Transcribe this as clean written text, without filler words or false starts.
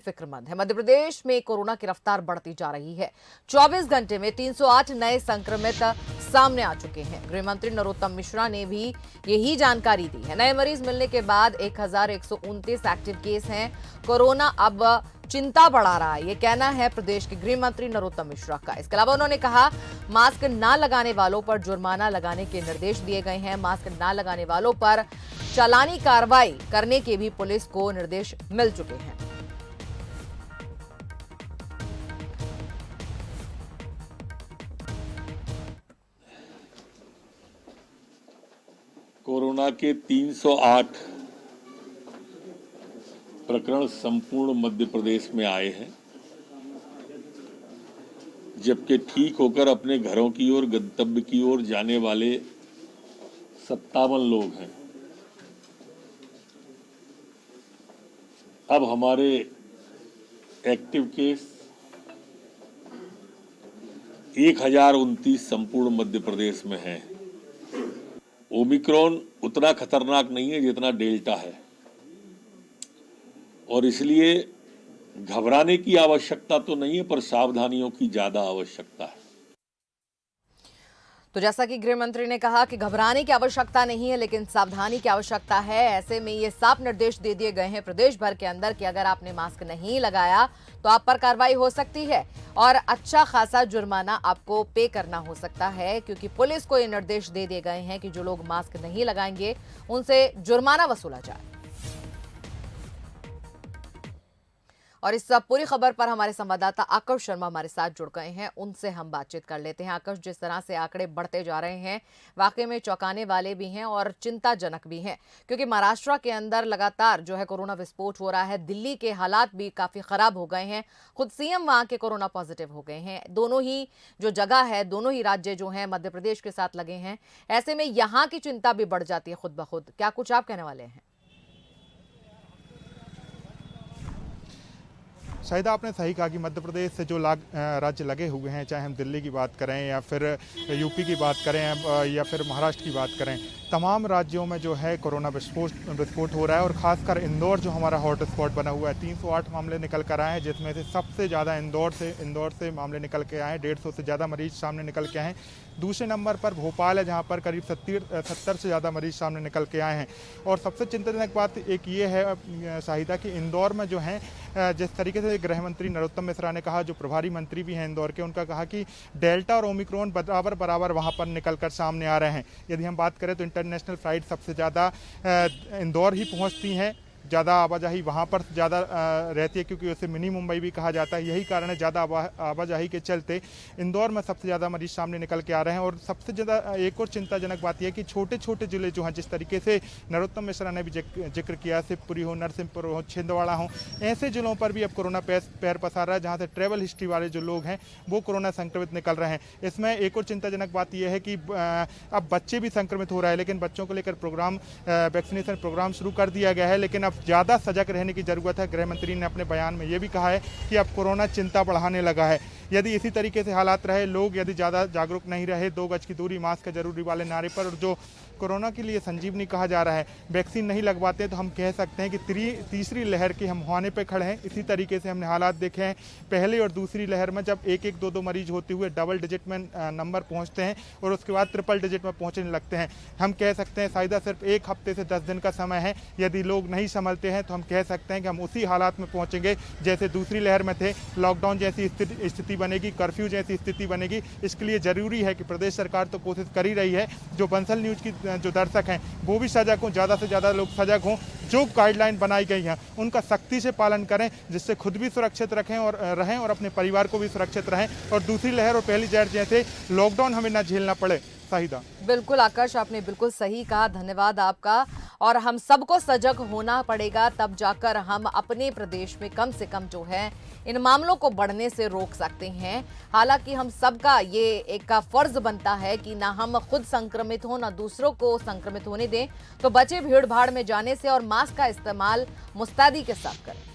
फिक्रमंद है। मध्य प्रदेश में कोरोना की रफ्तार बढ़ती जा रही है। 24 घंटे में 308 नए संक्रमित सामने आ चुके हैं। गृह मंत्री नरोत्तम मिश्रा ने भी यही जानकारी दी है। नए मरीज मिलने के बाद 1129 एक्टिव केस हैं। कोरोना अब चिंता बढ़ा रहा है, ये कहना है प्रदेश के गृह मंत्री नरोत्तम मिश्रा का। इसके अलावा उन्होंने कहा मास्क न लगाने वालों पर जुर्माना लगाने के निर्देश दिए गए हैं। मास्क न लगाने वालों पर चालानी कार्रवाई करने के भी पुलिस को निर्देश मिल चुके हैं। कोरोना के 308 प्रकरण संपूर्ण मध्य प्रदेश में आए हैं, जबकि ठीक होकर अपने घरों की ओर गंतव्य की ओर जाने वाले 57 लोग हैं। अब हमारे एक्टिव केस 1029 संपूर्ण मध्य प्रदेश में हैं। ओमिक्रॉन उतना खतरनाक नहीं है जितना डेल्टा है, और इसलिए घबराने की आवश्यकता तो नहीं है, पर सावधानियों की ज्यादा आवश्यकता है। तो जैसा कि गृह मंत्री ने कहा कि घबराने की आवश्यकता नहीं है, लेकिन सावधानी की आवश्यकता है। ऐसे में ये साफ निर्देश दे दिए गए हैं प्रदेश भर के अंदर कि अगर आपने मास्क नहीं लगाया तो आप पर कार्रवाई हो सकती है और अच्छा खासा जुर्माना आपको पे करना हो सकता है, क्योंकि पुलिस को ये निर्देश दे दिए गए हैं कि जो लोग मास्क नहीं लगाएंगे उनसे जुर्माना वसूला जाए। और इस पूरी खबर पर हमारे संवाददाता आकाश शर्मा हमारे साथ जुड़ गए हैं, उनसे हम बातचीत कर लेते हैं। आकाश, जिस तरह से आंकड़े बढ़ते जा रहे हैं वाकई में चौंकाने वाले भी हैं और चिंताजनक भी हैं, क्योंकि महाराष्ट्र के अंदर लगातार जो है कोरोना विस्फोट हो रहा है। दिल्ली के हालात भी काफी खराब हो गए हैं, खुद सीएम वहां के कोरोना पॉजिटिव हो गए हैं। दोनों ही जो जगह है, दोनों ही राज्य जो है मध्य प्रदेश के साथ लगे हैं। ऐसे में यहाँ की चिंता भी बढ़ जाती है खुद ब खुद। क्या कुछ आप कहने वाले हैं? शायद आपने सही कहा कि मध्य प्रदेश से जो राज्य लगे हुए हैं, चाहे हम दिल्ली की बात करें या फिर यूपी की बात करें या फिर महाराष्ट्र की बात करें, तमाम राज्यों में जो है कोरोना विस्फोट हो रहा है। और खासकर इंदौर जो हमारा हॉट स्पॉट बना हुआ है, 308 मामले निकल कर आए हैं, जिसमें से सबसे ज़्यादा इंदौर से मामले निकल के आए हैं। 150 से ज़्यादा मरीज सामने निकल के आए हैं। दूसरे नंबर पर भोपाल है, जहाँ पर करीब 70 से ज़्यादा मरीज सामने निकल के आए हैं। और सबसे चिंताजनक बात एक ये है शाहिदा कि इंदौर में जो है जिस तरीके से गृह मंत्री नरोत्तम मिश्रा ने कहा, जो प्रभारी मंत्री भी हैं इंदौर के, उनका कहा कि डेल्टा और ओमिक्रॉन बराबर वहाँ पर निकल कर सामने आ रहे हैं। यदि हम बात करें तो इंटरनेशनल फ्लाइट सबसे ज़्यादा इंदौर ही पहुँचती हैं। ज़्यादा आवाजाही वहाँ पर ज़्यादा रहती है, क्योंकि उसे मिनी मुंबई भी कहा जाता है। यही कारण है, ज़्यादा आवाजाही के चलते इंदौर में सबसे ज़्यादा मरीज सामने निकल के आ रहे हैं। और सबसे ज़्यादा एक और चिंताजनक बात यह है कि छोटे छोटे ज़िले जो हैं, जिस तरीके से नरोत्तम मिश्रा ने भी जिक्र किया, शिवपुरी हो, नरसिंहपुर हो, छिंदवाड़ा हो, ऐसे ज़िलों पर भी अब कोरोना पैर पसार रहा है, जहाँ से ट्रैवल हिस्ट्री वाले जो लोग हैं वो कोरोना संक्रमित निकल रहे हैं। इसमें एक और चिंताजनक बात यह है कि अब बच्चे भी संक्रमित हो रहे हैं, लेकिन बच्चों को लेकर वैक्सीनेशन प्रोग्राम शुरू कर दिया गया है, लेकिन अब ज़्यादा सजग रहने की ज़रूरत है। गृह मंत्री ने अपने बयान में ये भी कहा है कि अब कोरोना चिंता बढ़ाने लगा है। यदि इसी तरीके से हालात रहे, लोग यदि ज़्यादा जागरूक नहीं रहे, 2 गज की दूरी, मास्क जरूरी वाले नारे पर, और जो कोरोना के लिए संजीवनी कहा जा रहा है, वैक्सीन नहीं लगवाते, तो हम कह सकते हैं कि तीसरी लहर के हम मुहाने पे खड़े हैं। इसी तरीके से हमने हालात देखे हैं पहले और दूसरी लहर में, जब 1-1, 2-2 मरीज होते हुए डबल डिजिट में नंबर पहुंचते हैं और उसके बाद ट्रिपल डिजिट में पहुंचने लगते हैं। हम कह सकते हैं शायद सिर्फ 1 हफ्ते से 10 दिन का समय है। यदि लोग नहीं संभलते हैं तो हम कह सकते हैं कि हम उसी हालात में पहुंचेंगे जैसे दूसरी लहर में थे। लॉकडाउन जैसी स्थिति बनेगी, कर्फ्यू जैसी स्थिति बनेगी। इसके लिए जरूरी है कि प्रदेश सरकार तो कोशिश कर ही रही है, जो बंसल न्यूज की जो दर्शक हैं वो भी सजग हों, ज़्यादा से ज़्यादा लोग सजग हों, जो गाइडलाइन बनाई गई हैं उनका सख्ती से पालन करें, जिससे खुद भी सुरक्षित रहें और अपने परिवार को भी सुरक्षित रहें, और दूसरी लहर और पहली लहर जैसे लॉकडाउन हमें ना झेलना पड़े। शाहिदा। बिल्कुल आकाश, आपने बिल्कुल सही कहा, धन्यवाद आपका। और हम सबको सजग होना पड़ेगा, तब जाकर हम अपने प्रदेश में कम से कम जो है इन मामलों को बढ़ने से रोक सकते हैं। हालांकि हम सबका ये एक फर्ज बनता है कि ना हम खुद संक्रमित हो, ना दूसरों को संक्रमित होने दें। तो बचे भीड़ भाड़ में जाने से और मास्क का इस्तेमाल मुस्तैदी के साथ करें।